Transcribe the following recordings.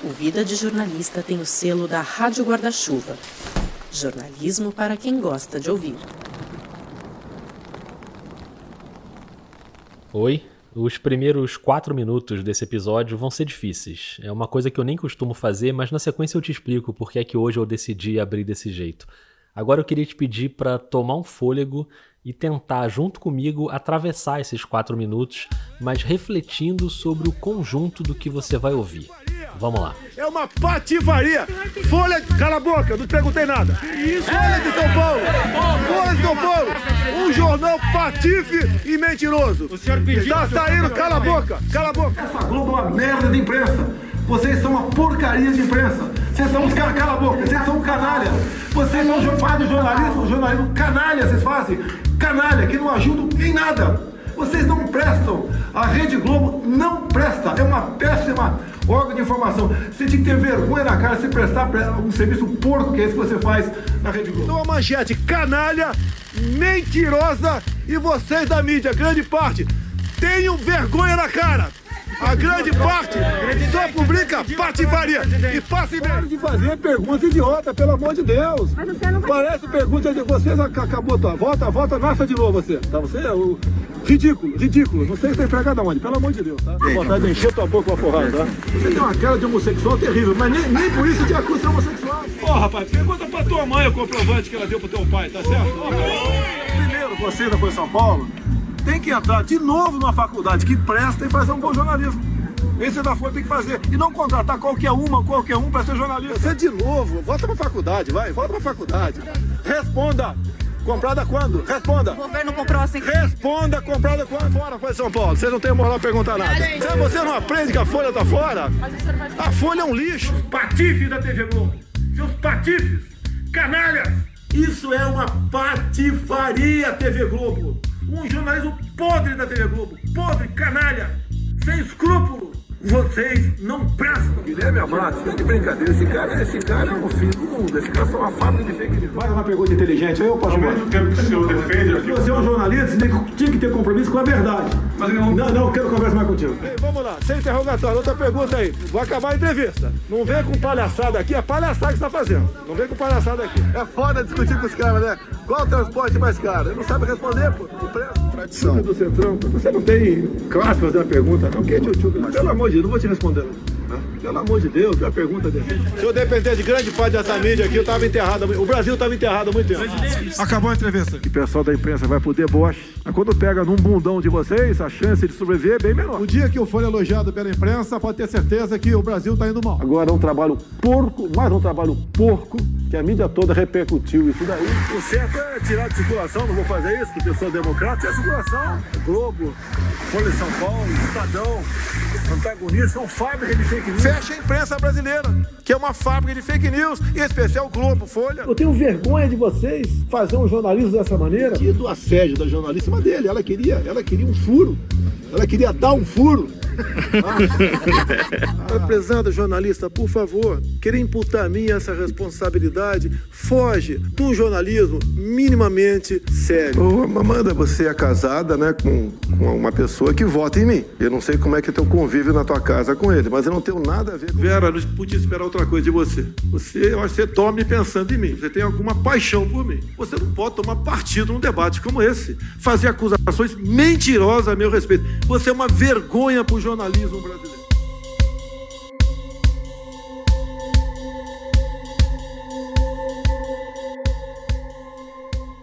O Vida de Jornalista tem o selo da Rádio Guarda-Chuva. Jornalismo para quem gosta de ouvir. Oi, os primeiros 4 minutos desse episódio vão ser difíceis. É uma coisa que eu nem costumo fazer, mas na sequência eu te explico porque é que hoje eu decidi abrir desse jeito. Agora eu queria te pedir para tomar um fôlego e tentar, junto comigo, atravessar esses 4 minutos, mas refletindo sobre o conjunto do que você vai ouvir. Vamos lá. É uma patifaria. Folha... Cala a boca, não te perguntei nada. Folha de São Paulo. Folha de São Paulo. Um jornal patife e mentiroso. O senhor pediu... Tá saindo, cala a boca, cala a boca. Essa Globo é uma merda de imprensa. Vocês são uma porcaria de imprensa. Vocês são uns caras, cala a boca, vocês são um canalha. Vocês não fazem jornalismo canalha, vocês fazem. Canalha, que não ajudam em nada. Vocês não prestam. A Rede Globo não presta. É uma péssima órgão de informação. Você tinha que ter vergonha na cara de se prestar um serviço porco que é esse que você faz na Rede Globo. Então a manchete canalha, mentirosa e vocês da mídia, grande parte, tenham vergonha na cara. A grande parte só publica patifaria e passe bem. Para de fazer pergunta idiota, pelo amor de Deus. Parece pergunta de vocês, acabou tua volta, nasce de novo você. Tá, você é o ridículo. Não sei se tá empregado aonde, pelo amor de Deus, tá? Tem vontade de encher tua boca com a porrada, tá? Você tem uma cara de homossexual terrível, mas nem por isso te acusa de ser homossexual. Ô, rapaz, pergunta pra tua mãe o comprovante que ela deu pro teu pai, tá certo? Primeiro, você da Folha de São Paulo tem que entrar de novo numa faculdade que presta e fazer um bom jornalismo. Esse da Folha tem que fazer. E não contratar qualquer um para ser jornalista. Você de novo, volta pra faculdade, volta pra faculdade. Responda! Comprada quando? Responda! O governo comprou assim. Responda, comprada quando? Fora, Folha de São Paulo. Vocês não têm moral de perguntar nada. Você não aprende que a Folha tá fora? A Folha é um lixo. Patife da TV Globo. Seus patifes, canalhas. Isso é uma patifaria, TV Globo. Um jornalismo podre da TV Globo. Podre, canalha, sem escrúpulo. Vocês não prestam. Guilherme Amato, tá de brincadeira. Esse cara é um filho do mundo. Esse cara é uma fábrica de fake news. Faz uma pergunta inteligente aí, eu posso ver. Ao mesmo tempo que o senhor defende aqui. Você é um jornalista, você tinha que ter compromisso com a verdade. Mas ele não... Não, quero conversar mais contigo. Ei, vamos lá, sem interrogatório, outra pergunta aí. Vou acabar a entrevista. Não vem com palhaçada aqui, é palhaçada que você tá fazendo. Não vem com palhaçada aqui. É foda discutir com os caras, né? Qual o transporte mais caro? Ele não sabe responder, pô. Tradição. Do Centrão, você não tem classe fazer uma pergunta, não. Que é tio? Pelo amor de Deus, não vou te responder, não. Pelo amor de Deus, que é uma pergunta dessa. Se eu depender de grande parte dessa mídia aqui, eu tava enterrado. O Brasil tava enterrado há muito tempo. Acabou a entrevista. O pessoal da imprensa vai pro deboche. Mas quando pega num bundão de vocês, a chance de sobreviver é bem menor. O dia que eu for elogiado pela imprensa, pode ter certeza que o Brasil tá indo mal. Agora um trabalho porco, mais um trabalho porco, que a mídia toda repercutiu isso daí. O certo é tirar de circulação, não vou fazer isso, porque eu sou democrata, é circulação. Globo, Folha de São Paulo, Estadão, Antagonista, são fábricas de fake news. Fecha a imprensa brasileira, que é uma fábrica de fake news, em especial Globo, Folha. Eu tenho vergonha de vocês fazer um jornalismo dessa maneira. E do assédio da jornalíssima dele, ela queria um furo. Ela queria dar um furo. Prezado jornalista, por favor, querer imputar a mim essa responsabilidade, foge de um jornalismo minimamente sério. Ô, Amanda, você é casada, né, com uma pessoa que vota em mim. Eu não sei como é que é teu convívio na tua casa com ele, mas eu não tenho nada a ver com... Vera, não podia esperar outra coisa de você. Eu acho que você dorme pensando em mim. Você tem alguma paixão por mim. Você não pode tomar partido num debate como esse. Fazer acusações mentirosas a meu respeito. Você é uma vergonha pro jornalismo brasileiro.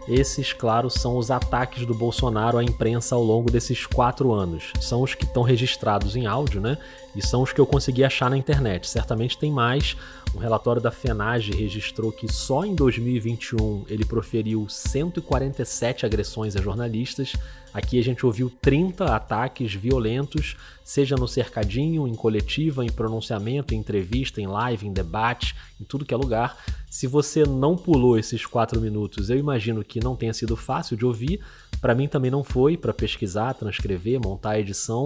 Esses, claro, são os ataques do Bolsonaro à imprensa ao longo desses 4 anos. São os que estão registrados em áudio, né? E são os que eu consegui achar na internet. Certamente tem mais. Um relatório da FENAGE registrou que só em 2021 ele proferiu 147 agressões a jornalistas. Aqui a gente ouviu 30 ataques violentos, seja no cercadinho, em coletiva, em pronunciamento, em entrevista, em live, em debate, em tudo que é lugar. Se você não pulou esses 4 minutos, eu imagino que não tenha sido fácil de ouvir. Para mim também não foi, para pesquisar, transcrever, montar a edição.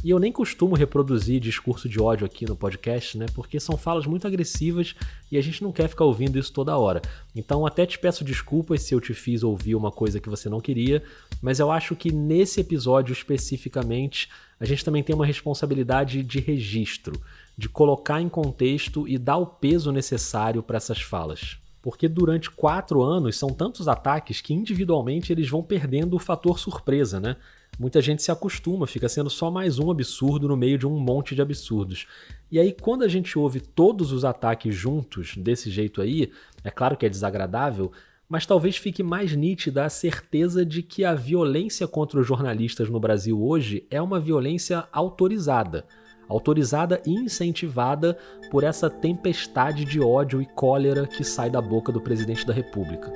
E eu nem costumo reproduzir discurso de ódio aqui no podcast, né? Porque são falas muito agressivas e a gente não quer ficar ouvindo isso toda hora. Então até te peço desculpas se eu te fiz ouvir uma coisa que você não queria, mas eu acho que nesse episódio especificamente a gente também tem uma responsabilidade de registro, de colocar em contexto e dar o peso necessário para essas falas. Porque durante 4 anos são tantos ataques que individualmente eles vão perdendo o fator surpresa, né? Muita gente se acostuma, fica sendo só mais um absurdo no meio de um monte de absurdos. E aí quando a gente ouve todos os ataques juntos, desse jeito aí, é claro que é desagradável, mas talvez fique mais nítida a certeza de que a violência contra os jornalistas no Brasil hoje é uma violência autorizada e incentivada por essa tempestade de ódio e cólera que sai da boca do presidente da República.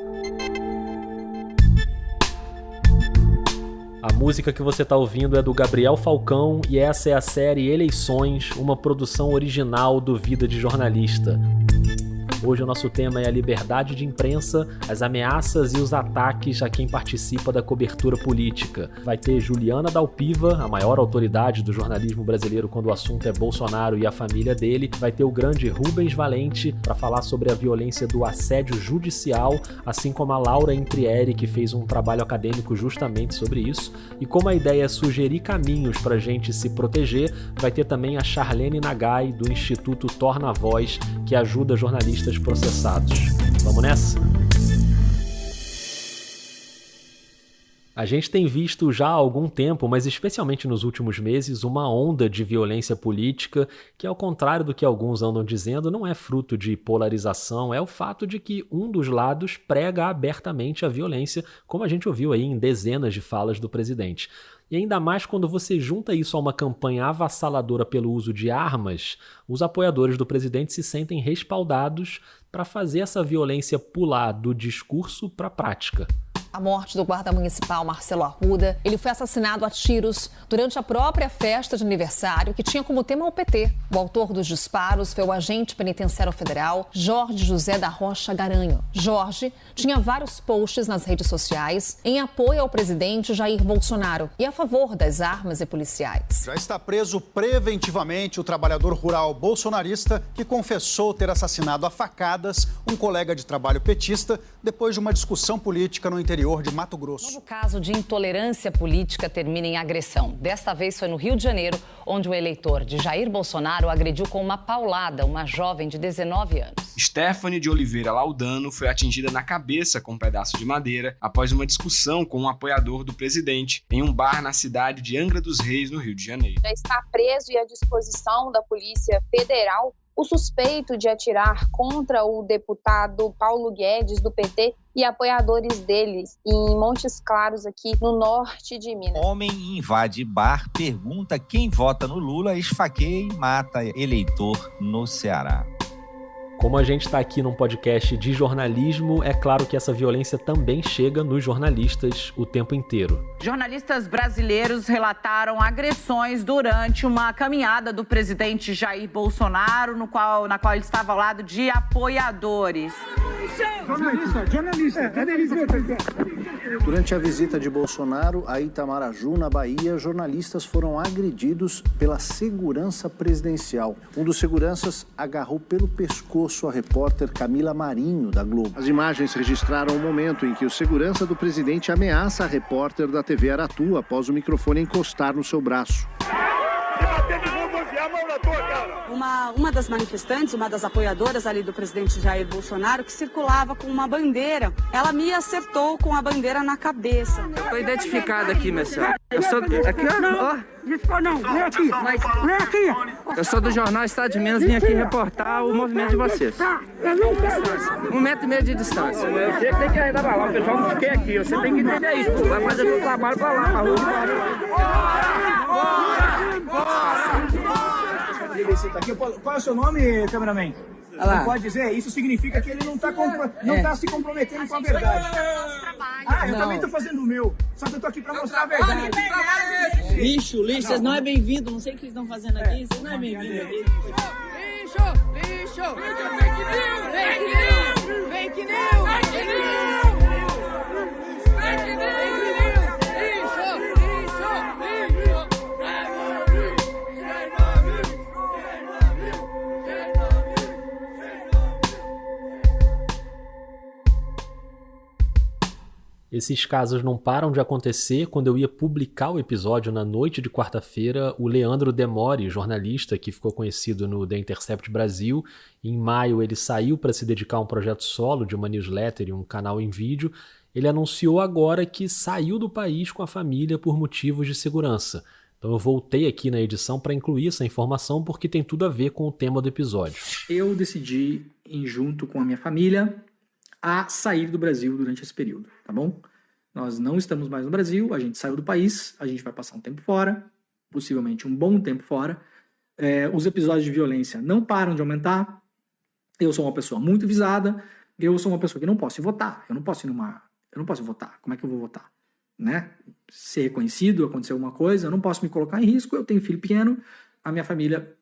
A música que você está ouvindo é do Gabriel Falcão e essa é a série Eleições, uma produção original do Vida de Jornalista. Hoje o nosso tema é a liberdade de imprensa, as ameaças e os ataques a quem participa da cobertura política. Vai ter Juliana Dalpiva, a maior autoridade do jornalismo brasileiro quando o assunto é Bolsonaro e a família dele. Vai ter o grande Rubens Valente para falar sobre a violência do assédio judicial, assim como a Laura Intrieri, que fez um trabalho acadêmico justamente sobre isso. E como a ideia é sugerir caminhos para a gente se proteger, vai ter também a Charlene Nagai, do Instituto Torna Voz, que ajuda jornalistas processados. Vamos nessa? A gente tem visto já há algum tempo, mas especialmente nos últimos meses, uma onda de violência política que, ao contrário do que alguns andam dizendo, não é fruto de polarização, é o fato de que um dos lados prega abertamente a violência, como a gente ouviu aí em dezenas de falas do presidente. E ainda mais quando você junta isso a uma campanha avassaladora pelo uso de armas, os apoiadores do presidente se sentem respaldados para fazer essa violência pular do discurso para a prática. A morte do guarda municipal Marcelo Arruda. Ele foi assassinado a tiros durante a própria festa de aniversário que tinha como tema o PT. O autor dos disparos foi o agente penitenciário federal Jorge José da Rocha Garanho. Jorge tinha vários posts nas redes sociais em apoio ao presidente Jair Bolsonaro e a favor das armas e policiais. Já está preso preventivamente o trabalhador rural bolsonarista que confessou ter assassinado a facadas um colega de trabalho petista depois de uma discussão política no interior de Mato Grosso. O novo caso de intolerância política termina em agressão. Desta vez foi no Rio de Janeiro, onde o eleitor de Jair Bolsonaro agrediu com uma paulada uma jovem de 19 anos. Stephanie de Oliveira Laudano foi atingida na cabeça com um pedaço de madeira após uma discussão com um apoiador do presidente em um bar na cidade de Angra dos Reis, no Rio de Janeiro. Já está preso e à disposição da Polícia Federal o suspeito de atirar contra o deputado Paulo Guedes, do PT, e apoiadores deles em Montes Claros, aqui no norte de Minas. Homem invade bar, pergunta quem vota no Lula, esfaqueia e mata eleitor no Ceará. Como a gente está aqui num podcast de jornalismo, é claro que essa violência também chega nos jornalistas o tempo inteiro. Jornalistas brasileiros relataram agressões durante uma caminhada do presidente Jair Bolsonaro, na qual ele estava ao lado de apoiadores. Jornalista, cadê eles? Durante a visita de Bolsonaro a Itamaraju, na Bahia, jornalistas foram agredidos pela segurança presidencial. Um dos seguranças agarrou pelo pescoço a repórter Camila Marinho, da Globo. As imagens registraram o momento em que o segurança do presidente ameaça a repórter da TV Aratu após o microfone encostar no seu braço. Uma das manifestantes, uma das apoiadoras ali do presidente Jair Bolsonaro, que circulava com uma bandeira, ela me acertou com a bandeira na cabeça. Estou identificada aqui, minha senhora. Eu sou... Aqui, ó. Não, vem aqui. Vem aqui. Eu sou do jornal Estado de Minas, vim aqui reportar o movimento de vocês. 1,5 metro de distância. Você tem que arredar pra lá, o pessoal não quer aqui. Você tem que entender isso, pô. Vai fazer seu trabalho pra lá, pra rua. Qual é o seu nome, cameraman? Não pode dizer? Isso significa que ele não tá se comprometendo com a verdade. Eu também tô fazendo o meu. Só que eu tô aqui pra mostrar a verdade. Lixo, vocês não é bem-vindo. Não sei o que vocês estão fazendo aqui. Vocês não é bem-vindo aqui. Lixo! Fake news! Fake news! Fake news! Fake news! Lixo! Esses casos não param de acontecer. Quando eu ia publicar o episódio na noite de quarta-feira, o Leandro Demore, jornalista que ficou conhecido no The Intercept Brasil, em maio ele saiu para se dedicar a um projeto solo de uma newsletter e um canal em vídeo. Ele anunciou agora que saiu do país com a família por motivos de segurança. Então eu voltei aqui na edição para incluir essa informação porque tem tudo a ver com o tema do episódio. Eu decidi, junto com a minha família, a sair do Brasil durante esse período, tá bom? Nós não estamos mais no Brasil, a gente saiu do país, a gente vai passar um tempo fora, possivelmente um bom tempo fora. Os episódios de violência não param de aumentar. Eu sou uma pessoa muito visada, eu sou uma pessoa que não posso ir votar, eu não posso votar. Como é que eu vou votar? Né? Ser reconhecido, acontecer alguma coisa, eu não posso me colocar em risco, eu tenho filho pequeno, a minha família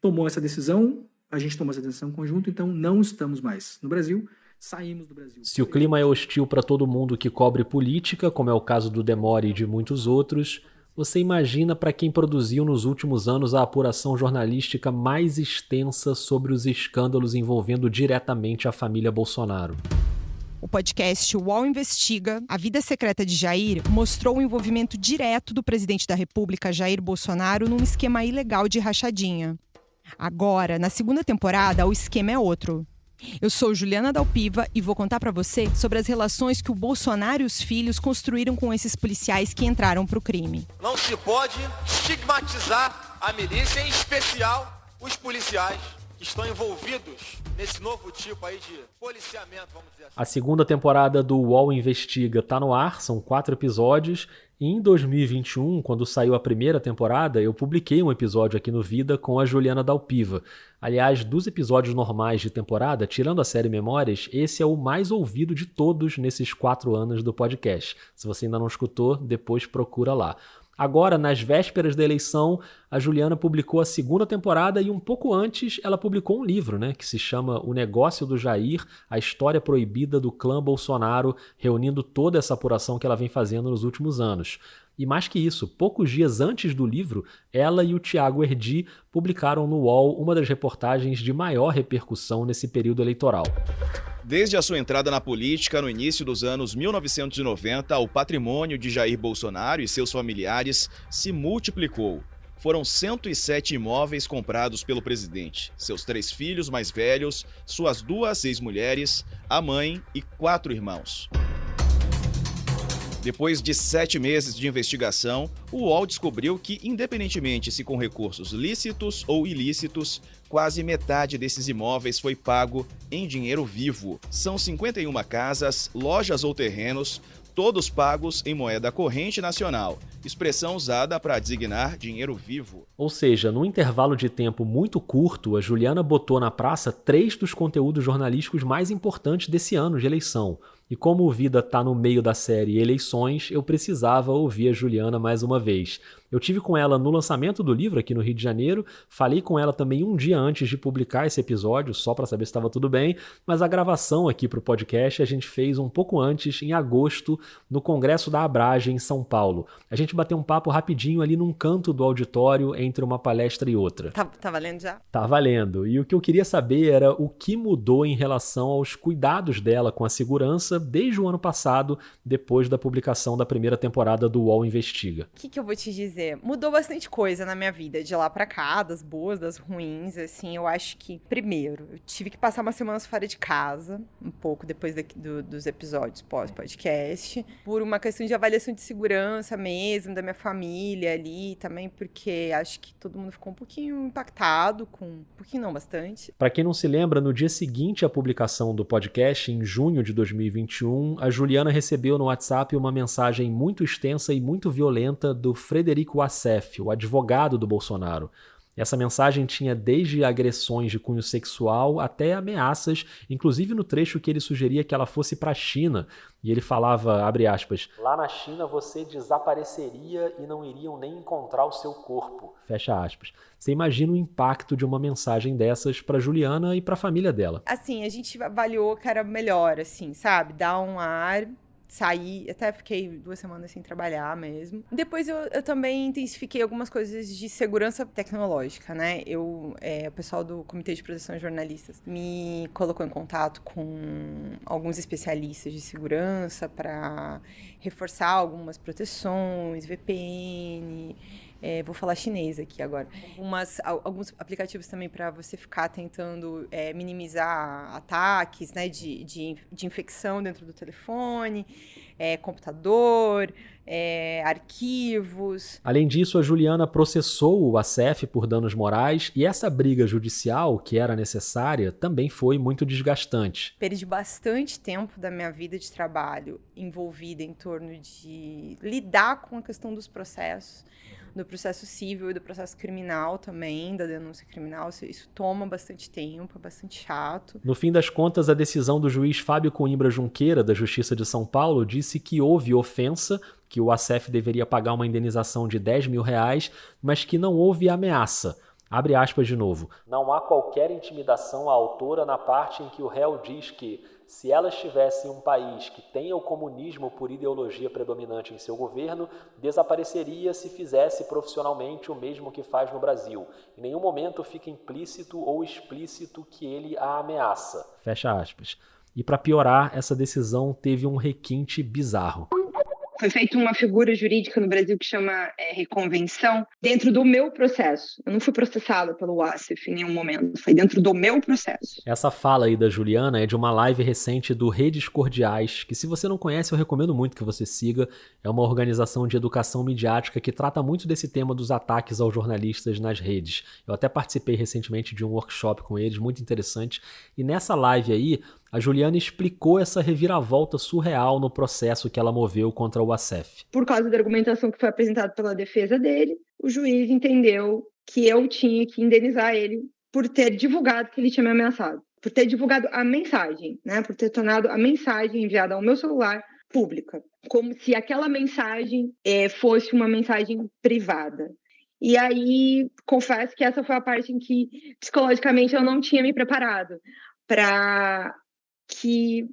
tomou essa decisão, a gente tomou essa decisão conjunto, então não estamos mais no Brasil, saímos do Brasil. Se o clima é hostil para todo mundo que cobre política, como é o caso do Demore e de muitos outros, você imagina para quem produziu nos últimos anos a apuração jornalística mais extensa sobre os escândalos envolvendo diretamente a família Bolsonaro. O podcast UOL Investiga, a vida secreta de Jair, mostrou o envolvimento direto do presidente da República, Jair Bolsonaro, num esquema ilegal de rachadinha. Agora, na segunda temporada, o esquema é outro. Eu sou Juliana Dalpiva e vou contar para você sobre as relações que o Bolsonaro e os filhos construíram com esses policiais que entraram pro crime. Não se pode estigmatizar a milícia, em especial os policiais que estão envolvidos nesse novo tipo aí de policiamento, vamos dizer assim. A segunda temporada do UOL Investiga tá no ar, são 4 episódios, e em 2021, quando saiu a primeira temporada, eu publiquei um episódio aqui no Vida com a Juliana Dalpiva. Aliás, dos episódios normais de temporada, tirando a série Memórias, esse é o mais ouvido de todos nesses 4 anos do podcast. Se você ainda não escutou, depois procura lá. Agora, nas vésperas da eleição, a Juliana publicou a segunda temporada e um pouco antes ela publicou um livro, que se chama O Negócio do Jair, a história proibida do clã Bolsonaro, reunindo toda essa apuração que ela vem fazendo nos últimos anos. E mais que isso, poucos dias antes do livro, ela e o Thiago Erdi publicaram no UOL uma das reportagens de maior repercussão nesse período eleitoral. Desde a sua entrada na política no início dos anos 1990, o patrimônio de Jair Bolsonaro e seus familiares se multiplicou. Foram 107 imóveis comprados pelo presidente, seus 3 filhos mais velhos, suas 2 ex-mulheres, a mãe e 4 irmãos. Depois de 7 meses de investigação, o UOL descobriu que, independentemente se com recursos lícitos ou ilícitos, quase metade desses imóveis foi pago em dinheiro vivo. São 51 casas, lojas ou terrenos, todos pagos em moeda corrente nacional, expressão usada para designar dinheiro vivo. Ou seja, num intervalo de tempo muito curto, a Juliana botou na praça 3 dos conteúdos jornalísticos mais importantes desse ano de eleição. E como o Vida tá no meio da série Eleições, eu precisava ouvir a Juliana mais uma vez. Eu tive com ela no lançamento do livro aqui no Rio de Janeiro, falei com ela também um dia antes de publicar esse episódio, só para saber se estava tudo bem, mas a gravação aqui para o podcast a gente fez um pouco antes, em agosto, no Congresso da Abrage, em São Paulo. A gente bateu um papo rapidinho ali num canto do auditório, entre uma palestra e outra. Tá valendo já? Tá valendo. E o que eu queria saber era o que mudou em relação aos cuidados dela com a segurança desde o ano passado, depois da publicação da primeira temporada do UOL Investiga. O que eu vou te dizer? Mudou bastante coisa na minha vida, de lá pra cá, das boas, das ruins, assim, eu acho que, primeiro, eu tive que passar umas semanas fora de casa, um pouco depois dos episódios pós-podcast, por uma questão de avaliação de segurança mesmo, da minha família ali, também porque acho que todo mundo ficou um pouquinho impactado bastante. Pra quem não se lembra, no dia seguinte à publicação do podcast, em junho de 2021, a Juliana recebeu no WhatsApp uma mensagem muito extensa e muito violenta do Frederico Wassef, o advogado do Bolsonaro. Essa mensagem tinha desde agressões de cunho sexual até ameaças, inclusive no trecho que ele sugeria que ela fosse para a China. E ele falava, abre aspas, lá na China você desapareceria e não iriam nem encontrar o seu corpo. Fecha aspas. Você imagina o impacto de uma mensagem dessas para Juliana e para a família dela. Assim, a gente avaliou que era melhor, assim, sabe? Dar um ar saí, até fiquei 2 semanas sem trabalhar mesmo. Depois eu também intensifiquei algumas coisas de segurança tecnológica, né? O pessoal do Comitê de Proteção de Jornalistas me colocou em contato com alguns especialistas de segurança para reforçar algumas proteções, VPN... vou falar chinês aqui agora. Alguns aplicativos também para você ficar tentando minimizar ataques, né, de infecção dentro do telefone, computador, arquivos. Além disso, a Juliana processou o ASEF por danos morais e essa briga judicial, que era necessária, também foi muito desgastante. Perdi bastante tempo da minha vida de trabalho envolvida em torno de lidar com a questão dos processos, do processo civil e do processo criminal também, da denúncia criminal. Isso toma bastante tempo, é bastante chato. No fim das contas, a decisão do juiz Fábio Coimbra Junqueira, da Justiça de São Paulo, disse que houve ofensa, que o ASEF deveria pagar uma indenização de R$10 mil, mas que não houve ameaça. Abre aspas de novo. Não há qualquer intimidação à autora na parte em que o réu diz que, se ela estivesse em um país que tenha o comunismo por ideologia predominante em seu governo, desapareceria se fizesse profissionalmente o mesmo que faz no Brasil. Em nenhum momento fica implícito ou explícito que ele a ameaça. Fecha aspas. E para piorar, essa decisão teve um requinte bizarro. Foi feita uma figura jurídica no Brasil que chama reconvenção dentro do meu processo. Eu não fui processada pelo ASEF em nenhum momento, foi dentro do meu processo. Essa fala aí da Juliana é de uma live recente do Redes Cordiais, que se você não conhece eu recomendo muito que você siga. É uma organização de educação midiática que trata muito desse tema dos ataques aos jornalistas nas redes. Eu até participei recentemente de um workshop com eles, muito interessante. E nessa live aí, a Juliana explicou essa reviravolta surreal no processo que ela moveu contra o ASEF. Por causa da argumentação que foi apresentada pela defesa dele, o juiz entendeu que eu tinha que indenizar ele por ter divulgado que ele tinha me ameaçado. Por ter divulgado a mensagem, né? Por ter tornado a mensagem enviada ao meu celular pública. Como se aquela mensagem fosse uma mensagem privada. E aí, confesso que essa foi a parte em que, psicologicamente, eu não tinha me preparado para que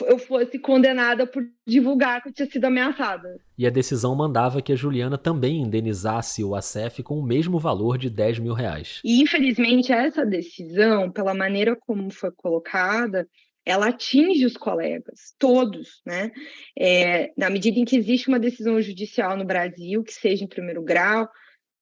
eu fosse condenada por divulgar que eu tinha sido ameaçada. E a decisão mandava que a Juliana também indenizasse o ASEF com o mesmo valor de R$10 mil. E, infelizmente, essa decisão, pela maneira como foi colocada, ela atinge os colegas, todos, né? Na medida em que existe uma decisão judicial no Brasil, que seja em primeiro grau,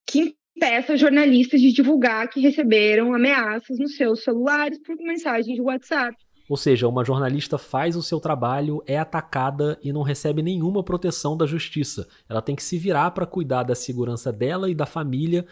que impeça jornalistas de divulgar que receberam ameaças nos seus celulares por mensagem de WhatsApp. Ou seja, uma jornalista faz o seu trabalho, é atacada e não recebe nenhuma proteção da justiça. Ela tem que se virar para cuidar da segurança dela e da família.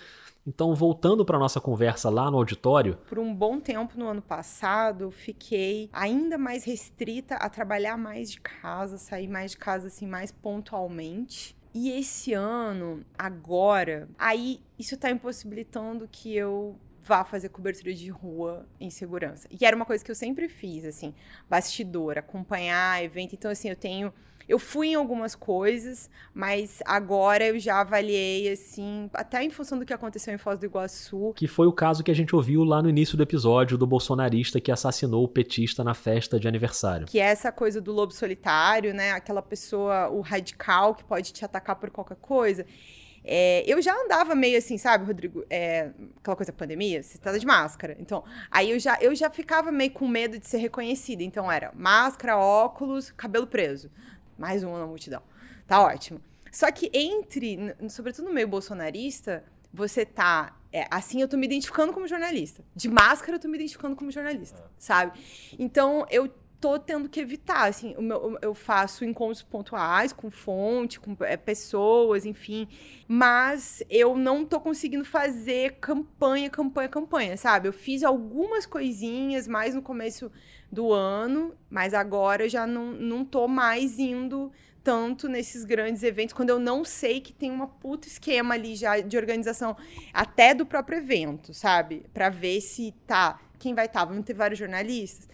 Então, voltando para a nossa conversa lá no auditório... Por um bom tempo no ano passado, fiquei ainda mais restrita a trabalhar mais de casa, sair mais de casa assim, mais pontualmente. E esse ano, agora, aí isso tá impossibilitando que eu vá fazer cobertura de rua em segurança. E era uma coisa que eu sempre fiz, assim, bastidor, acompanhar evento. Então, assim, eu fui em algumas coisas, mas agora eu já avaliei, assim, até em função do que aconteceu em Foz do Iguaçu. Que foi o caso que a gente ouviu lá no início do episódio do bolsonarista que assassinou o petista na festa de aniversário. Que é essa coisa do lobo solitário, né? Aquela pessoa, o radical, que pode te atacar por qualquer coisa. Eu já andava meio assim, sabe, Rodrigo? Aquela coisa pandemia, você tá de máscara. Então, aí eu já ficava meio com medo de ser reconhecida. Então, era máscara, óculos, cabelo preso. Mais um na multidão. Tá ótimo. Só que sobretudo no meio bolsonarista, você tá... assim, eu tô me identificando como jornalista. De máscara, eu tô me identificando como jornalista, sabe? Então, eu tô tendo que evitar, assim, eu faço encontros pontuais com fonte, com pessoas, enfim, mas eu não tô conseguindo fazer campanha, sabe? Eu fiz algumas coisinhas mais no começo do ano, mas agora eu já não tô mais indo tanto nesses grandes eventos, quando eu não sei que tem uma puta esquema ali já de organização, até do próprio evento, sabe? Pra ver se quem vai estar, vão ter vários jornalistas.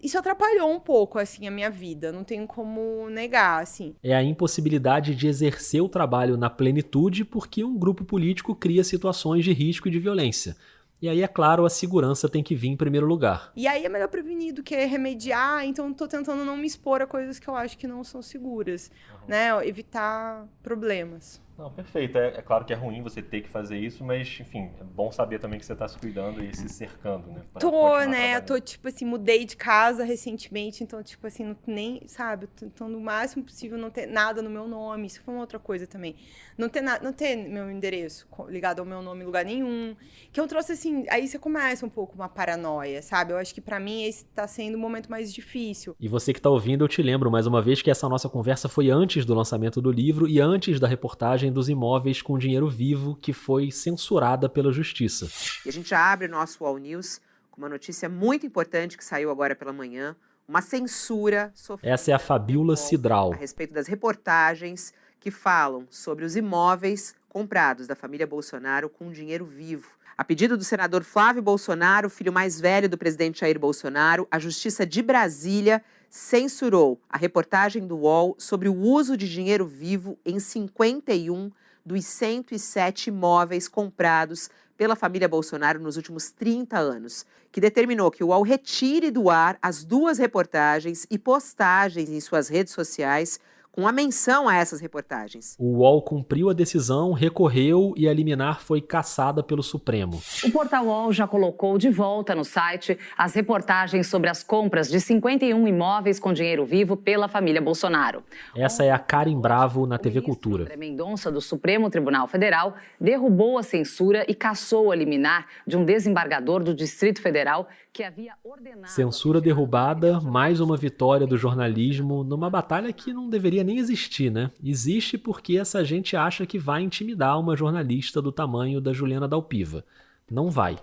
Isso atrapalhou um pouco, assim, a minha vida, não tenho como negar, assim. É a impossibilidade de exercer o trabalho na plenitude porque um grupo político cria situações de risco e de violência. E aí, é claro, a segurança tem que vir em primeiro lugar. E aí é melhor prevenir do que remediar, então tô tentando não me expor a coisas que eu acho que não são seguras, né? Evitar problemas. Não, perfeito. É claro que é ruim você ter que fazer isso, mas, enfim, é bom saber também que você tá se cuidando e se cercando, né? Tô, tipo assim, mudei de casa recentemente, então, tipo assim, nem, sabe, tentando o máximo possível não ter nada no meu nome, isso foi uma outra coisa também. Não ter meu endereço ligado ao meu nome em lugar nenhum, que eu trouxe, assim, aí você começa um pouco uma paranoia, sabe? Eu acho que pra mim esse tá sendo o momento mais difícil. E você que tá ouvindo, eu te lembro mais uma vez que essa nossa conversa foi antes do lançamento do livro e antes da reportagem dos imóveis com dinheiro vivo, que foi censurada pela justiça. E a gente abre o nosso All News com uma notícia muito importante que saiu agora pela manhã, uma censura sofrida. Essa é a Fabíola Cidral. A respeito das reportagens que falam sobre os imóveis comprados da família Bolsonaro com dinheiro vivo. A pedido do senador Flávio Bolsonaro, filho mais velho do presidente Jair Bolsonaro, a Justiça de Brasília censurou a reportagem do UOL sobre o uso de dinheiro vivo em 51 dos 107 imóveis comprados pela família Bolsonaro nos últimos 30 anos, que determinou que o UOL retire do ar as 2 reportagens e postagens em suas redes sociais com a menção a essas reportagens. O UOL cumpriu a decisão, recorreu e a liminar foi cassada pelo Supremo. O portal UOL já colocou de volta no site as reportagens sobre as compras de 51 imóveis com dinheiro vivo pela família Bolsonaro. Essa é a Karen Bravo na TV Cultura. André Mendonça, do Supremo Tribunal Federal, derrubou a censura e cassou a liminar de um desembargador do Distrito Federal que havia ordenado... Censura derrubada, mais uma vitória do jornalismo numa batalha que não deveria nem existir, né? Existe porque essa gente acha que vai intimidar uma jornalista do tamanho da Juliana Dalpiva. Não vai.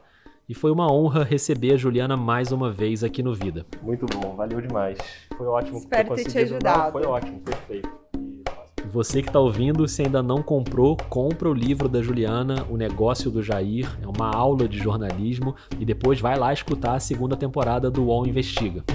E foi uma honra receber a Juliana mais uma vez aqui no Vida. Muito bom, valeu demais. Foi ótimo. Espero ter te ajudado. Foi ótimo, perfeito. Você que está ouvindo, se ainda não comprou, compra o livro da Juliana, O Negócio do Jair. É uma aula de jornalismo e depois vai lá escutar a 2ª temporada do UOL Investiga.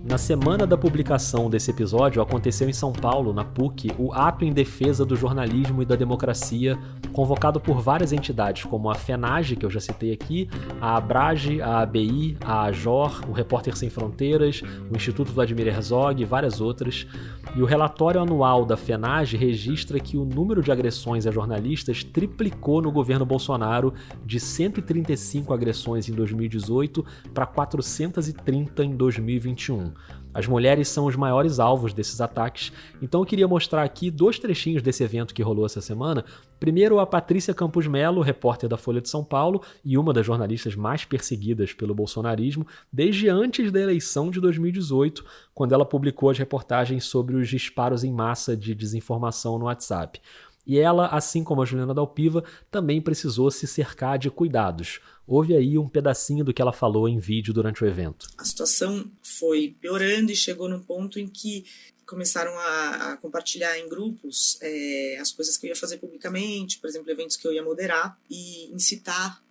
Na semana da publicação desse episódio, aconteceu em São Paulo, na PUC, o Ato em Defesa do Jornalismo e da Democracia, convocado por várias entidades, como a FENAGE, que eu já citei aqui, a ABRAGE, a ABI, a AJOR, o Repórter Sem Fronteiras, o Instituto Vladimir Herzog e várias outras. E o relatório anual da FENAGE registra que o número de agressões a jornalistas triplicou no governo Bolsonaro, de 135 agressões em 2018 para 430 em 2021. As mulheres são os maiores alvos desses ataques, então eu queria mostrar aqui 2 trechinhos desse evento que rolou essa semana. Primeiro, a Patrícia Campos Melo, repórter da Folha de São Paulo e uma das jornalistas mais perseguidas pelo bolsonarismo desde antes da eleição de 2018, quando ela publicou as reportagens sobre os disparos em massa de desinformação no WhatsApp. E ela, assim como a Juliana Dalpiva, também precisou se cercar de cuidados. Ouve aí um pedacinho do que ela falou em vídeo durante o evento. A situação foi piorando e chegou num ponto em que começaram a compartilhar em grupos as coisas que eu ia fazer publicamente, por exemplo, eventos que eu ia moderar e incitar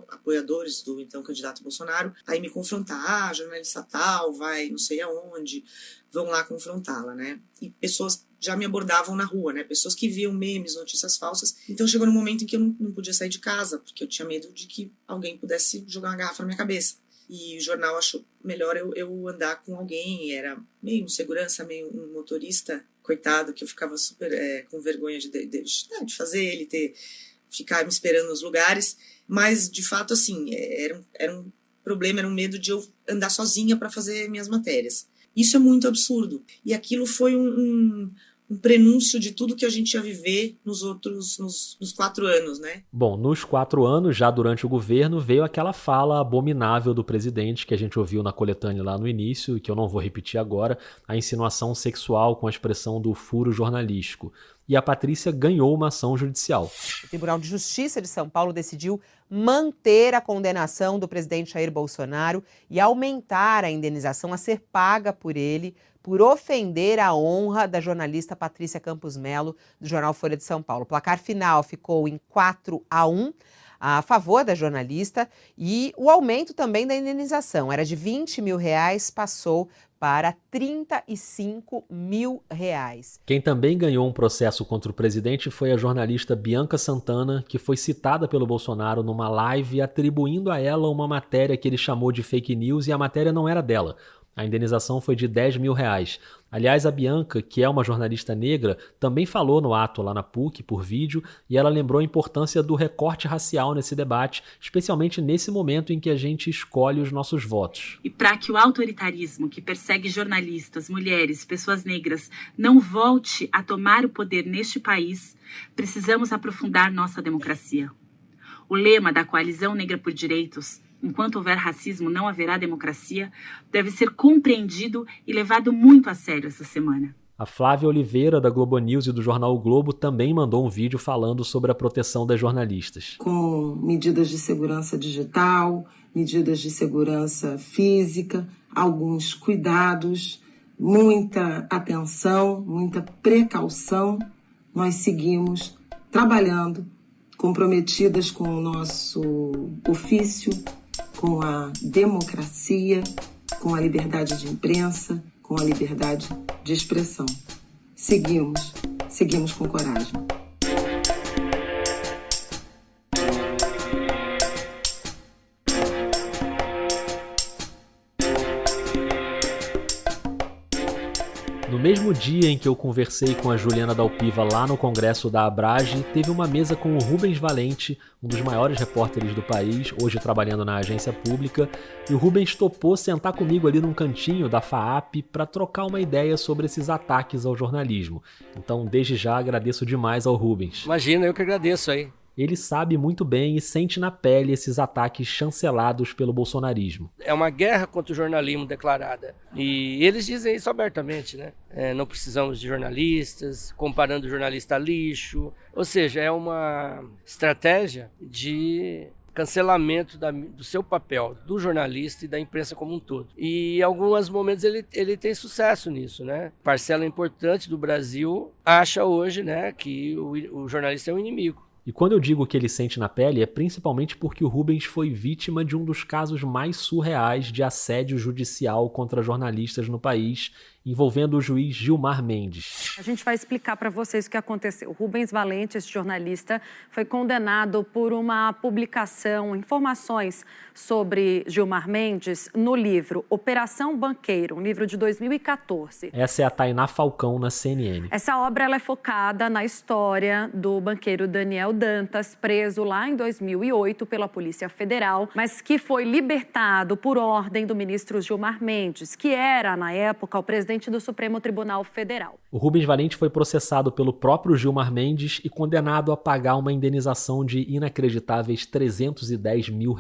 apoiadores do então candidato Bolsonaro aí me confrontar, jornalista tal, vai não sei aonde, vão lá confrontá-la, né? E pessoas já me abordavam na rua, né? Pessoas que viam memes, notícias falsas. Então chegou num momento em que eu não podia sair de casa, porque eu tinha medo de que alguém pudesse jogar uma garrafa na minha cabeça. E o jornal achou melhor eu andar com alguém, era meio um segurança, meio um motorista, coitado, que eu ficava super com vergonha de fazer ele ficar me esperando nos lugares. Mas, de fato, assim, era um problema, era um medo de eu andar sozinha para fazer minhas matérias. Isso é muito absurdo. E aquilo foi um prenúncio de tudo que a gente ia viver nos 4 anos, né? Bom, nos 4 anos, já durante o governo, veio aquela fala abominável do presidente que a gente ouviu na coletânea lá no início, e que eu não vou repetir agora, a insinuação sexual com a expressão do furo jornalístico. E a Patrícia ganhou uma ação judicial. O Tribunal de Justiça de São Paulo decidiu manter a condenação do presidente Jair Bolsonaro e aumentar a indenização a ser paga por ele por ofender a honra da jornalista Patrícia Campos Melo, do jornal Folha de São Paulo. O placar final ficou em 4-1. a favor da jornalista e o aumento também da indenização. Era de R$20 mil, passou para R$35 mil. Quem também ganhou um processo contra o presidente foi a jornalista Bianca Santana, que foi citada pelo Bolsonaro numa live atribuindo a ela uma matéria que ele chamou de fake news e a matéria não era dela. A indenização foi de R$10 mil. Aliás, a Bianca, que é uma jornalista negra, também falou no ato lá na PUC, por vídeo, e ela lembrou a importância do recorte racial nesse debate, especialmente nesse momento em que a gente escolhe os nossos votos. E para que o autoritarismo que persegue jornalistas, mulheres, pessoas negras, não volte a tomar o poder neste país, precisamos aprofundar nossa democracia. O lema da Coalizão Negra por Direitos, enquanto houver racismo, não haverá democracia, deve ser compreendido e levado muito a sério essa semana. A Flávia Oliveira, da Globo News e do jornal O Globo, também mandou um vídeo falando sobre a proteção das jornalistas. Com medidas de segurança digital, medidas de segurança física, alguns cuidados, muita atenção, muita precaução, nós seguimos trabalhando, comprometidas com o nosso ofício, com a democracia, com a liberdade de imprensa, com a liberdade de expressão. Seguimos com coragem. No mesmo dia em que eu conversei com a Juliana Dalpiva lá no congresso da Abrage, teve uma mesa com o Rubens Valente, um dos maiores repórteres do país, hoje trabalhando na agência pública, e o Rubens topou sentar comigo ali num cantinho da FAAP para trocar uma ideia sobre esses ataques ao jornalismo. Então, desde já, agradeço demais ao Rubens. Imagina, eu que agradeço aí. Ele sabe muito bem e sente na pele esses ataques chancelados pelo bolsonarismo. É uma guerra contra o jornalismo declarada. E eles dizem isso abertamente, né? Não precisamos de jornalistas, comparando o jornalista a lixo. Ou seja, é uma estratégia de cancelamento do seu papel, do jornalista e da imprensa como um todo. E em alguns momentos ele tem sucesso nisso, né? Parcela importante do Brasil acha hoje, né, que o jornalista é um inimigo. E quando eu digo que ele sente na pele, é principalmente porque o Rubens foi vítima de um dos casos mais surreais de assédio judicial contra jornalistas no país, envolvendo o juiz Gilmar Mendes. A gente vai explicar para vocês o que aconteceu. O Rubens Valente, esse jornalista, foi condenado por uma publicação, informações sobre Gilmar Mendes no livro Operação Banqueiro, um livro de 2014. Essa é a Tainá Falcão na CNN. Essa obra ela é focada na história do banqueiro Daniel Dantas, preso lá em 2008 pela Polícia Federal, mas que foi libertado por ordem do ministro Gilmar Mendes, que era, na época, o presidente do Supremo Tribunal Federal. O Rubens Valente foi processado pelo próprio Gilmar Mendes e condenado a pagar uma indenização de inacreditáveis R$310 mil,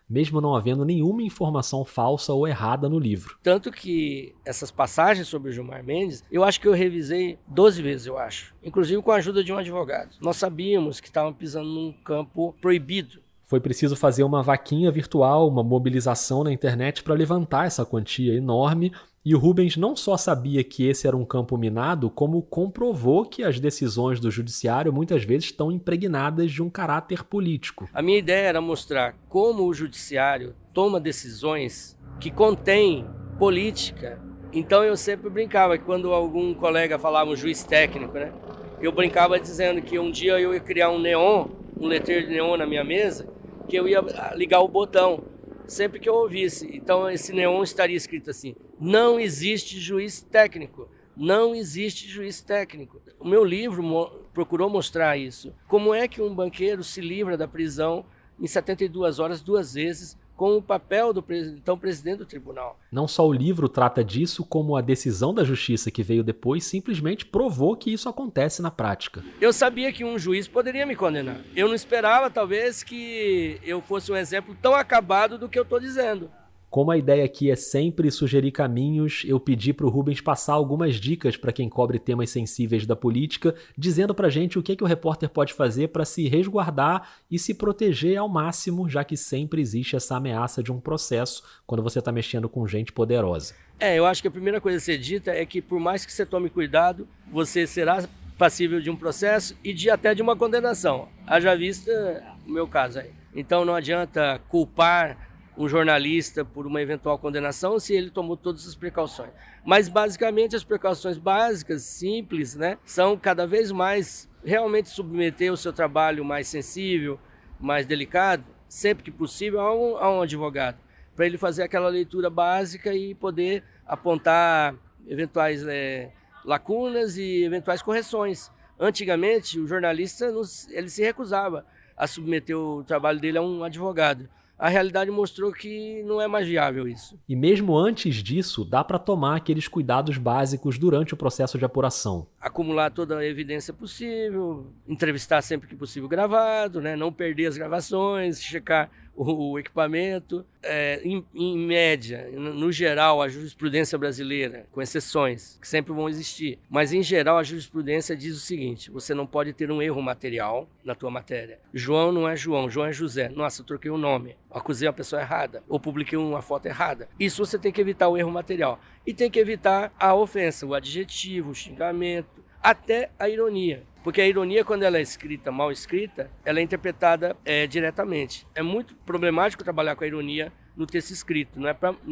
mesmo não havendo nenhuma informação falsa ou errada no livro. Tanto que essas passagens sobre o Gilmar Mendes, eu acho que eu revisei 12 vezes, eu acho. Inclusive com a ajuda de um advogado. Nós sabíamos que estavam pisando num campo proibido. Foi preciso fazer uma vaquinha virtual, uma mobilização na internet para levantar essa quantia enorme. E o Rubens não só sabia que esse era um campo minado, como comprovou que as decisões do judiciário muitas vezes estão impregnadas de um caráter político. A minha ideia era mostrar como o judiciário toma decisões que contêm política. Então eu sempre brincava que quando algum colega falava um juiz técnico, né? Eu brincava dizendo que um dia eu ia criar um letreiro de neon na minha mesa, que eu ia ligar o botão sempre que eu ouvisse. Então esse neon estaria escrito assim: não existe juiz técnico, não existe juiz técnico. O meu livro procurou mostrar isso. Como é que um banqueiro se livra da prisão em 72 horas 2 vezes com o papel do então presidente do tribunal? Não só o livro trata disso, como a decisão da justiça que veio depois simplesmente provou que isso acontece na prática. Eu sabia que um juiz poderia me condenar. Eu não esperava, talvez, que eu fosse um exemplo tão acabado do que eu estou dizendo. Como a ideia aqui é sempre sugerir caminhos, eu pedi para o Rubens passar algumas dicas para quem cobre temas sensíveis da política, dizendo para a gente o que o repórter pode fazer para se resguardar e se proteger ao máximo, já que sempre existe essa ameaça de um processo quando você está mexendo com gente poderosa. Eu acho que a primeira coisa a ser dita é que por mais que você tome cuidado, você será passível de um processo e até de uma condenação. Haja vista o meu caso aí. Então não adianta culpar um jornalista por uma eventual condenação se ele tomou todas as precauções. Mas basicamente as precauções básicas, simples, né, são cada vez mais realmente submeter o seu trabalho mais sensível, mais delicado, sempre que possível, a um advogado, para ele fazer aquela leitura básica e poder apontar eventuais lacunas e eventuais correções. Antigamente, o jornalista ele se recusava a submeter o trabalho dele a um advogado. A realidade mostrou que não é mais viável isso. E mesmo antes disso, dá para tomar aqueles cuidados básicos durante o processo de apuração. Acumular toda a evidência possível, entrevistar sempre que possível gravado, né? Não perder as gravações, checar o equipamento. Em média, no geral, a jurisprudência brasileira, com exceções, que sempre vão existir, mas em geral a jurisprudência diz o seguinte: você não pode ter um erro material na tua matéria. João não é João, João é José. Nossa, eu troquei o nome, acusei a pessoa errada, ou publiquei uma foto errada. Isso você tem que evitar o erro material. E tem que evitar a ofensa, o adjetivo, o xingamento, até a ironia. Porque a ironia, quando ela é escrita, mal escrita, ela é interpretada diretamente. É muito problemático trabalhar com a ironia no texto escrito, não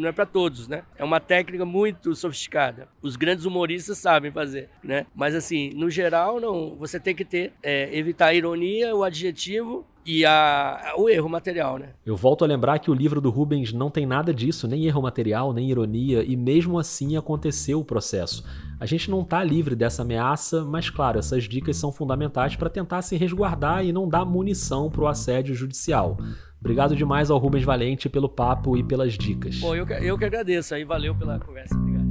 é para todos, né? É uma técnica muito sofisticada. Os grandes humoristas sabem fazer, né? Mas assim, no geral, não. Você tem que evitar a ironia, o adjetivo e o erro material, né? Eu volto a lembrar que o livro do Rubens não tem nada disso, nem erro material, nem ironia, e mesmo assim aconteceu o processo. A gente não está livre dessa ameaça, mas claro, essas dicas são fundamentais para tentar se resguardar e não dar munição para o assédio judicial. Obrigado demais ao Rubens Valente pelo papo e pelas dicas. Bom, eu que agradeço aí, valeu pela conversa, obrigado.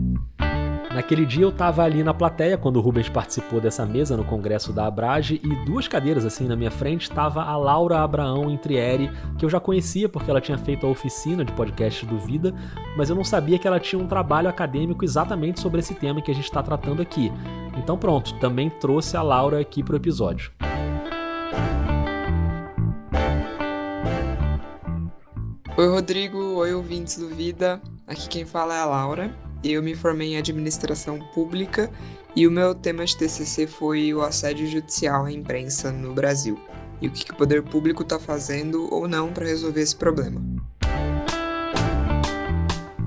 Naquele dia eu estava ali na plateia quando o Rubens participou dessa mesa no congresso da Abrage e 2 cadeiras assim na minha frente estava a Laura Abraão Intrieri, que eu já conhecia porque ela tinha feito a oficina de podcast do Vida, mas eu não sabia que ela tinha um trabalho acadêmico exatamente sobre esse tema que a gente está tratando aqui. Então pronto, também trouxe a Laura aqui para o episódio. Oi Rodrigo, oi ouvintes do Vida, aqui quem fala é a Laura. Eu me formei em administração pública e o meu tema de TCC foi o assédio judicial à imprensa no Brasil e o que o poder público está fazendo ou não para resolver esse problema.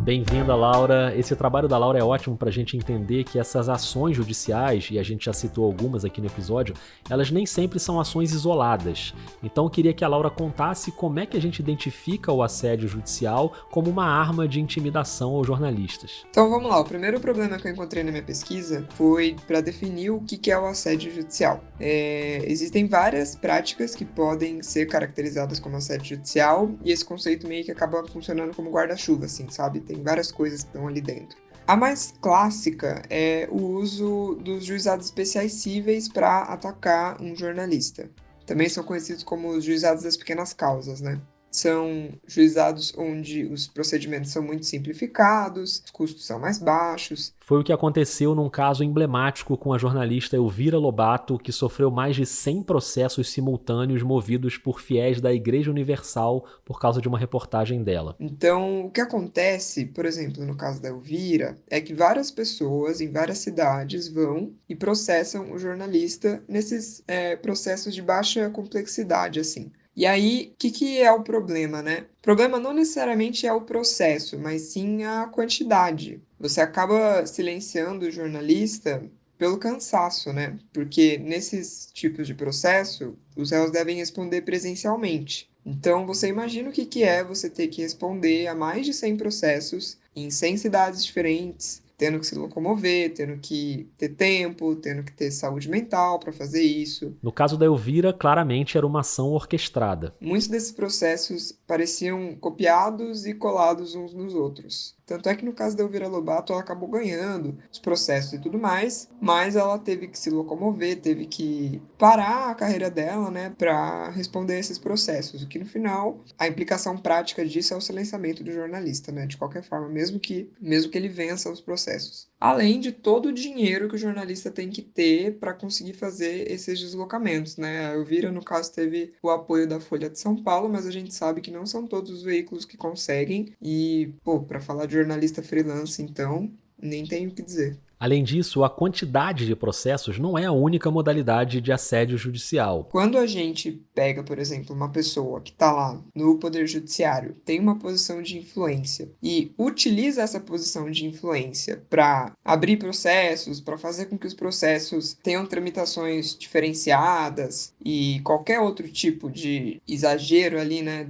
Bem-vinda, Laura. Esse trabalho da Laura é ótimo para a gente entender que essas ações judiciais, e a gente já citou algumas aqui no episódio, elas nem sempre são ações isoladas. Então eu queria que a Laura contasse como é que a gente identifica o assédio judicial como uma arma de intimidação aos jornalistas. Então vamos lá, o primeiro problema que eu encontrei na minha pesquisa foi para definir o que é o assédio judicial. Existem várias práticas que podem ser caracterizadas como assédio judicial e esse conceito meio que acaba funcionando como guarda-chuva, assim, sabe? Tem várias coisas que estão ali dentro. A mais clássica é o uso dos juizados especiais cíveis para atacar um jornalista. Também são conhecidos como os juizados das pequenas causas, né? São juizados onde os procedimentos são muito simplificados, os custos são mais baixos. Foi o que aconteceu num caso emblemático com a jornalista Elvira Lobato, que sofreu mais de 100 processos simultâneos movidos por fiéis da Igreja Universal por causa de uma reportagem dela. Então, o que acontece, por exemplo, no caso da Elvira, é que várias pessoas em várias cidades vão e processam o jornalista nesses processos de baixa complexidade, assim. E aí, o que é o problema, né? O problema não necessariamente é o processo, mas sim a quantidade. Você acaba silenciando o jornalista pelo cansaço, né? Porque nesses tipos de processo, os réus devem responder presencialmente. Então, você imagina o que é você ter que responder a mais de 100 processos em 100 cidades diferentes, tendo que se locomover, tendo que ter tempo, tendo que ter saúde mental para fazer isso. No caso da Elvira, claramente era uma ação orquestrada. Muitos desses processos pareciam copiados e colados uns nos outros. Tanto é que no caso da Elvira Lobato, ela acabou ganhando os processos e tudo mais, mas ela teve que se locomover, teve que parar a carreira dela, né, para responder esses processos. O que no final, a implicação prática disso é o silenciamento do jornalista, né, de qualquer forma, mesmo que ele vença os processos. Além de todo o dinheiro que o jornalista tem que ter para conseguir fazer esses deslocamentos, né? A Elvira, no caso, teve o apoio da Folha de São Paulo, mas a gente sabe que não são todos os veículos que conseguem. E, para falar de jornalista freelance, então, nem tenho o que dizer. Além disso, a quantidade de processos não é a única modalidade de assédio judicial. Quando a gente pega, por exemplo, uma pessoa que está lá no Poder Judiciário, tem uma posição de influência e utiliza essa posição de influência para abrir processos, para fazer com que os processos tenham tramitações diferenciadas e qualquer outro tipo de exagero ali, né,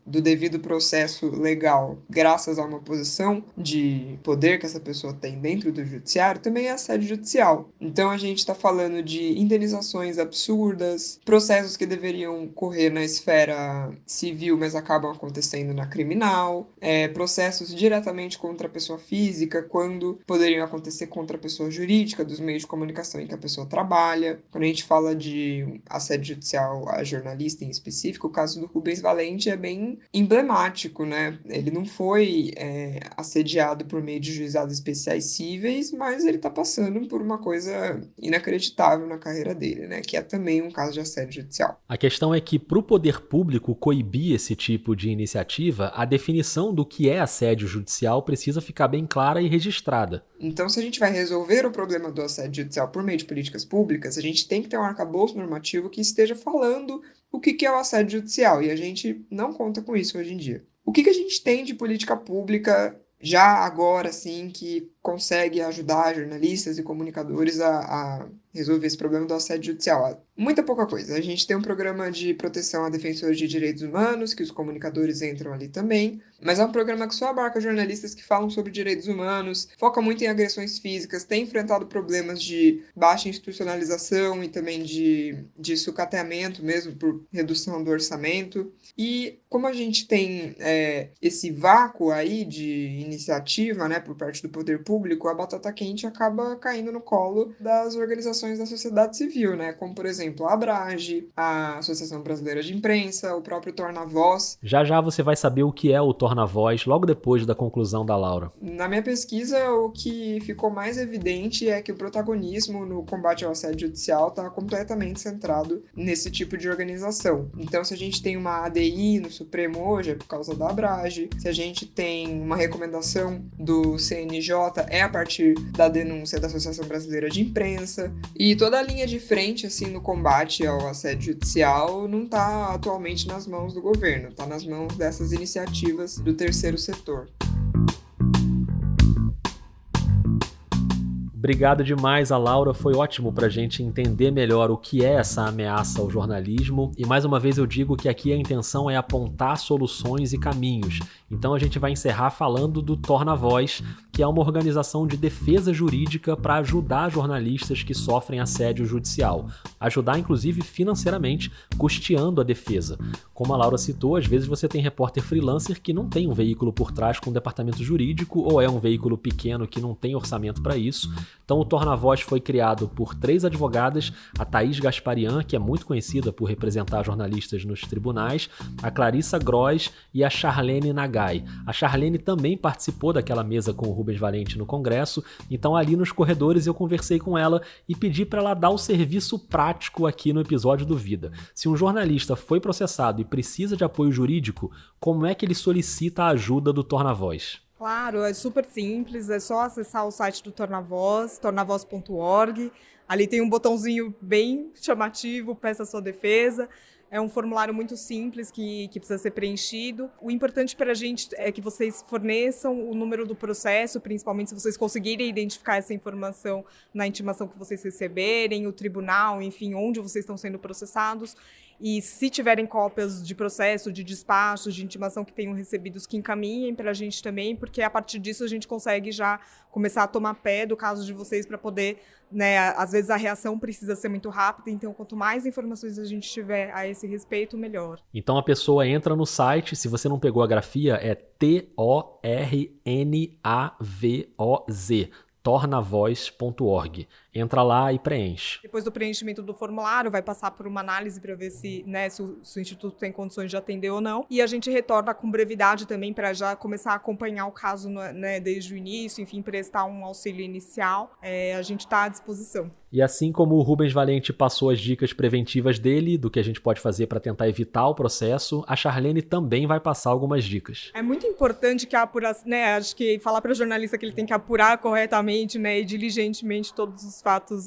do devido processo legal, graças a uma posição de poder que essa pessoa tem dentro do judiciário, também é assédio judicial. Então a gente está falando de indenizações absurdas, processos que deveriam correr na esfera civil, mas acabam acontecendo na criminal, processos diretamente contra a pessoa física, quando poderiam acontecer contra a pessoa jurídica, dos meios de comunicação em que a pessoa trabalha. Quando a gente fala de assédio judicial a jornalista em específico, o caso do Rubens Valente é bem emblemático, né? Ele não foi assediado por meio de juizados especiais cíveis, mas ele está passando por uma coisa inacreditável na carreira dele, né? Que é também um caso de assédio judicial. A questão é que, para o poder público coibir esse tipo de iniciativa, a definição do que é assédio judicial precisa ficar bem clara e registrada. Então, se a gente vai resolver o problema do assédio judicial por meio de políticas públicas, a gente tem que ter um arcabouço normativo que esteja falando o que é o assédio judicial, e a gente não conta com isso hoje em dia. O que a gente tem de política pública já agora, assim, que consegue ajudar jornalistas e comunicadores a resolver esse problema do assédio judicial? Muita pouca coisa. A gente tem um programa de proteção a defensores de direitos humanos, que os comunicadores entram ali também, mas é um programa que só abarca jornalistas que falam sobre direitos humanos, foca muito em agressões físicas, tem enfrentado problemas de baixa institucionalização e também de sucateamento mesmo, por redução do orçamento. E como a gente tem esse vácuo aí de iniciativa, né, por parte do poder público, a batata quente acaba caindo no colo das organizações da sociedade civil, né, como por exemplo a Abrage, a Associação Brasileira de Imprensa, o próprio Torna-Voz. Já você vai saber o que é o Torna-Voz logo depois da conclusão da Laura. Na minha pesquisa, o que ficou mais evidente é que o protagonismo no combate ao assédio judicial está completamente centrado nesse tipo de organização. Então, se a gente tem uma ADI no Supremo hoje, é por causa da Abrage. Se a gente tem uma recomendação do CNJ, é a partir da denúncia da Associação Brasileira de Imprensa. E toda a linha de frente, assim, no combate ao assédio judicial não está atualmente nas mãos do governo, está nas mãos dessas iniciativas do terceiro setor. Obrigado demais a Laura, foi ótimo pra gente entender melhor o que é essa ameaça ao jornalismo e mais uma vez eu digo que aqui a intenção é apontar soluções e caminhos. Então a gente vai encerrar falando do Torna-Voz, que é uma organização de defesa jurídica para ajudar jornalistas que sofrem assédio judicial. Ajudar inclusive financeiramente, custeando a defesa. Como a Laura citou, às vezes você tem repórter freelancer que não tem um veículo por trás com um departamento jurídico ou é um veículo pequeno que não tem orçamento para isso. Então o Torna-Voz foi criado por 3 advogadas, a Thaís Gasparian, que é muito conhecida por representar jornalistas nos tribunais, a Clarissa Gross e a Charlene Nagai. A Charlene também participou daquela mesa com o Rubens Valente no Congresso, então ali nos corredores eu conversei com ela e pedi para ela dar o serviço prático aqui no episódio do Vida. Se um jornalista foi processado e precisa de apoio jurídico, como é que ele solicita a ajuda do Torna-Voz? Claro, é super simples, é só acessar o site do Torna-Voz, tornavoz.org. Ali tem um botãozinho bem chamativo, peça sua defesa. É um formulário muito simples que precisa ser preenchido. O importante para a gente é que vocês forneçam o número do processo, principalmente se vocês conseguirem identificar essa informação na intimação que vocês receberem, o tribunal, enfim, onde vocês estão sendo processados. E se tiverem cópias de processo, de despachos, de intimação que tenham recebidos, que encaminhem para a gente também, porque a partir disso a gente consegue já começar a tomar pé do caso de vocês para poder, né, às vezes a reação precisa ser muito rápida, então quanto mais informações a gente tiver a esse respeito, melhor. Então a pessoa entra no site, se você não pegou a grafia, é TORNAVOZ, tornavoz.org. Entra lá e preenche. Depois do preenchimento do formulário, vai passar por uma análise para ver se o Instituto tem condições de atender ou não. E a gente retorna com brevidade também para já começar a acompanhar o caso, né, desde o início, enfim, prestar um auxílio inicial. A gente está à disposição. E assim como o Rubens Valente passou as dicas preventivas dele, do que a gente pode fazer para tentar evitar o processo, a Charlene também vai passar algumas dicas. É muito importante que a apuração, né, acho que falar para o jornalista que ele tem que apurar corretamente, né, e diligentemente todos os fatos,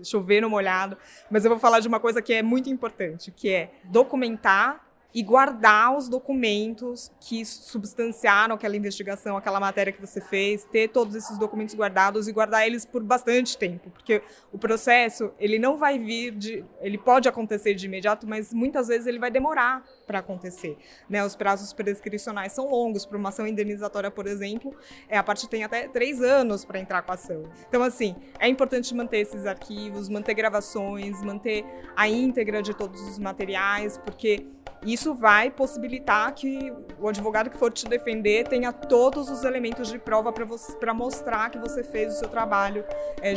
chover no molhado, mas eu vou falar de uma coisa que é muito importante, que é documentar e guardar os documentos que substanciaram aquela investigação, aquela matéria que você fez, ter todos esses documentos guardados e guardar eles por bastante tempo, porque o processo, ele não vai vir ele pode acontecer de imediato, mas muitas vezes ele vai demorar para acontecer, né? Os prazos prescricionais são longos, para uma ação indenizatória, por exemplo, a parte tem até 3 anos para entrar com a ação. Então, assim, é importante manter esses arquivos, manter gravações, manter a íntegra de todos os materiais, porque isso vai possibilitar que o advogado que for te defender tenha todos os elementos de prova para mostrar que você fez o seu trabalho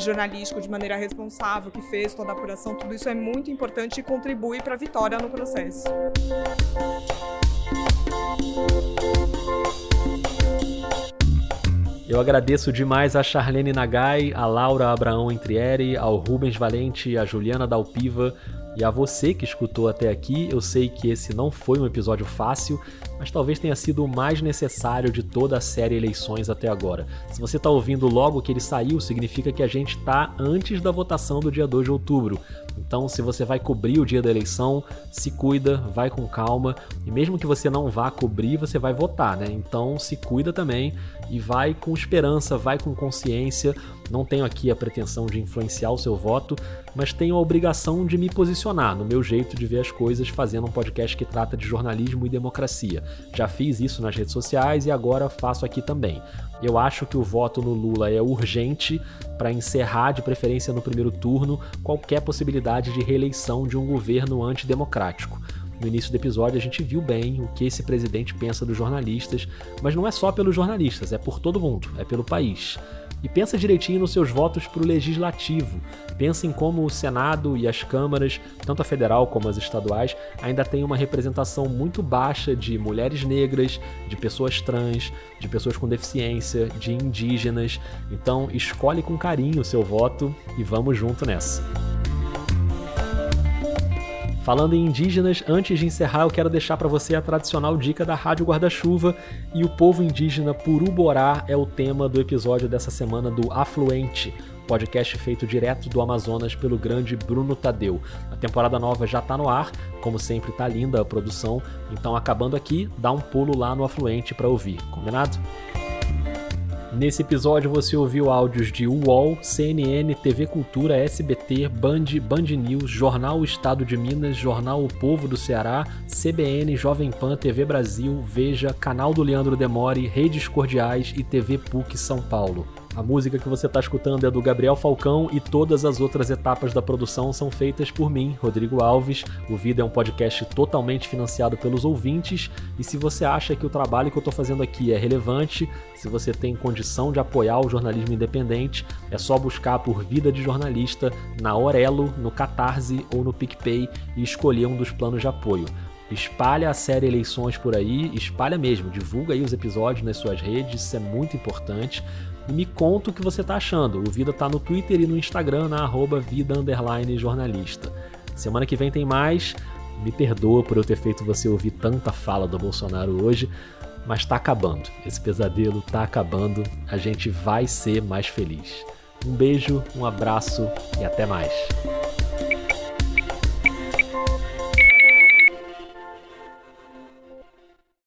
jornalístico de maneira responsável, que fez toda a apuração. Tudo isso é muito importante e contribui para a vitória no processo. Eu agradeço demais a Charlene Nagai, a Laura Abraão Entrieri, ao Rubens Valente, a Juliana Dalpiva e a você que escutou até aqui. Eu sei que esse não foi um episódio fácil, mas talvez tenha sido o mais necessário de toda a série Eleições até agora. Se você está ouvindo logo que ele saiu, significa que a gente está antes da votação do dia 2 de outubro. Então, se você vai cobrir o dia da eleição, se cuida, vai com calma. E mesmo que você não vá cobrir, você vai votar, né? Então, se cuida também e vai com esperança, vai com consciência. Não tenho aqui a pretensão de influenciar o seu voto, mas tenho a obrigação de me posicionar no meu jeito de ver as coisas, fazendo um podcast que trata de jornalismo e democracia. Já fiz isso nas redes sociais e agora faço aqui também. Eu acho que o voto no Lula é urgente para encerrar, de preferência no primeiro turno, qualquer possibilidade de reeleição de um governo antidemocrático. No início do episódio a gente viu bem o que esse presidente pensa dos jornalistas, mas não é só pelos jornalistas, é por todo mundo, é pelo país. E pensa direitinho nos seus votos para o legislativo. Pensa em como o Senado e as câmaras, tanto a federal como as estaduais, ainda têm uma representação muito baixa de mulheres negras, de pessoas trans, de pessoas com deficiência, de indígenas. Então escolhe com carinho o seu voto e vamos junto nessa. Falando em indígenas, antes de encerrar eu quero deixar para você a tradicional dica da Rádio Guarda-Chuva, e o povo indígena Puru-Borá é o tema do episódio dessa semana do Afluente, podcast feito direto do Amazonas pelo grande Bruno Tadeu. A temporada nova já tá no ar, como sempre tá linda a produção, então acabando aqui, dá um pulo lá no Afluente para ouvir, combinado? Nesse episódio você ouviu áudios de UOL, CNN, TV Cultura, SBT, Band, Band News, Jornal Estado de Minas, Jornal O Povo do Ceará, CBN, Jovem Pan, TV Brasil, Veja, Canal do Leandro Demore, Redes Cordiais e TV PUC São Paulo. A música que você está escutando é do Gabriel Falcão e todas as outras etapas da produção são feitas por mim, Rodrigo Alves. O Vida é um podcast totalmente financiado pelos ouvintes, e se você acha que o trabalho que eu estou fazendo aqui é relevante, se você tem condição de apoiar o jornalismo independente, é só buscar por Vida de Jornalista na Orelo, no Catarse ou no PicPay e escolher um dos planos de apoio. Espalha a série Eleições por aí, espalha mesmo, divulga aí os episódios nas suas redes, isso é muito importante. E me conta o que você tá achando. O Vida tá no Twitter e no Instagram, na @vida_jornalista. Semana que vem tem mais. Me perdoa por eu ter feito você ouvir tanta fala do Bolsonaro hoje, mas tá acabando. Esse pesadelo tá acabando. A gente vai ser mais feliz. Um beijo, um abraço e até mais.